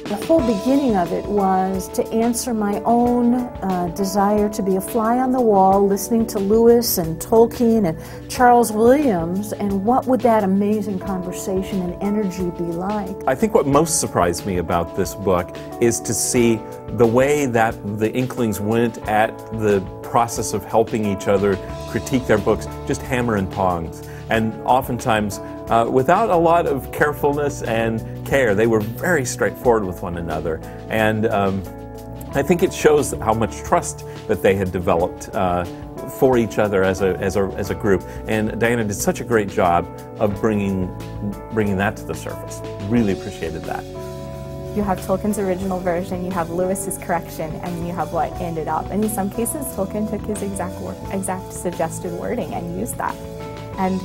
The whole beginning of it was to answer my own desire to be a fly on the wall, listening to Lewis and Tolkien and Charles Williams, and what would that amazing conversation and energy be like? I think what most surprised me about this book is to see the way that the Inklings went at the process of helping each other critique their books, just hammer and tongs. And oftentimes, without a lot of carefulness and care, they were very straightforward with one another. And I think it shows how much trust that they had developed for each other as a group. And Diana did such a great job of bringing that to the surface. Really appreciated that. You have Tolkien's original version, you have Lewis's correction, and you have what ended up. And in some cases, Tolkien took his exact suggested wording and used that. And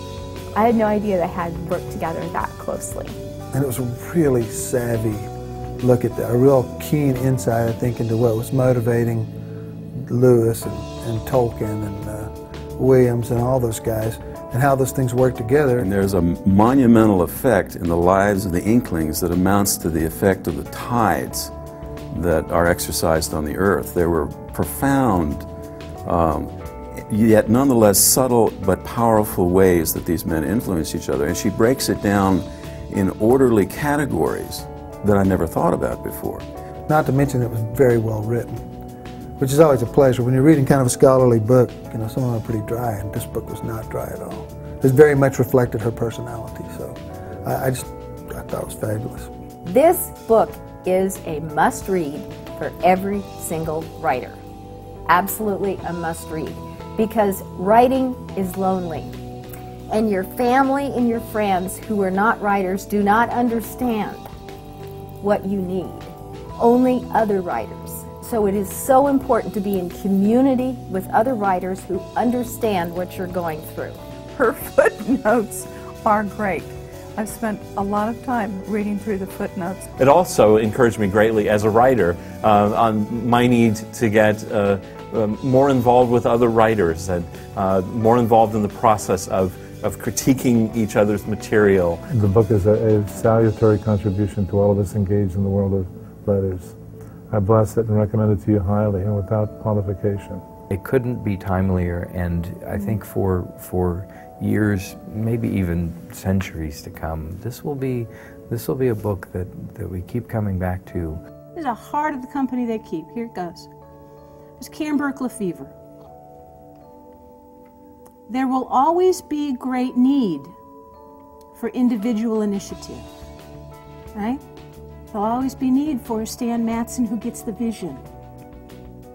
I had no idea they had worked together that closely. And it was a really savvy look at that, a real keen insight, I think, into what was motivating Lewis and Tolkien and Williams and all those guys, and how those things work together. And there's a monumental effect in the lives of the Inklings that amounts to the effect of the tides that are exercised on the earth. There were profound, yet nonetheless subtle but powerful ways that these men influence each other. And she breaks it down in orderly categories that I never thought about before. Not to mention it was very well written, which is always a pleasure. When you're reading kind of a scholarly book, you know, some of them are pretty dry, and this book was not dry at all. It very much reflected her personality, so I thought it was fabulous. This book is a must-read for every single writer. Absolutely a must-read, because writing is lonely. And your family and your friends who are not writers do not understand what you need. Only other writers. So it is so important to be in community with other writers who understand what you're going through. Her footnotes are great. I've spent a lot of time reading through the footnotes. It also encouraged me greatly as a writer on my need to get more involved with other writers and more involved in the process of critiquing each other's material. The book is a salutary contribution to all of us engaged in the world of letters. I bless it and recommend it to you highly and without qualification. It couldn't be timelier, and I think for years, maybe even centuries to come, this will be a book that we keep coming back to. There's a heart of the company they keep. Here it goes. There's Camberwick Lefevre. There will always be great need for individual initiative, right? There'll always be need for a Stan Matson who gets the vision,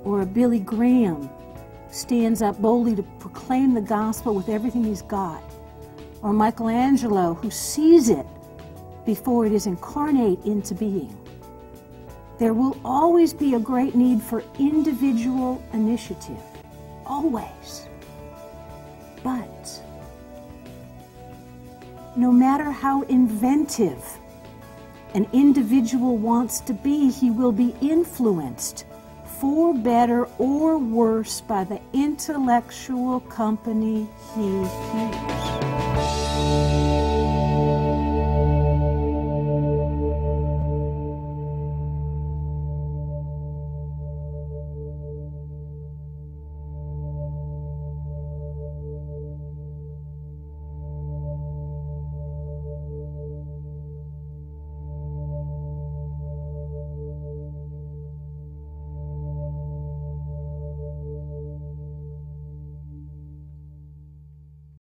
or a Billy Graham who stands up boldly to proclaim the gospel with everything he's got, or Michelangelo who sees it before it is incarnate into being. There will always be a great need for individual initiative, always. But no matter how inventive an individual wants to be, he will be influenced, for better or worse, by the intellectual company he keeps.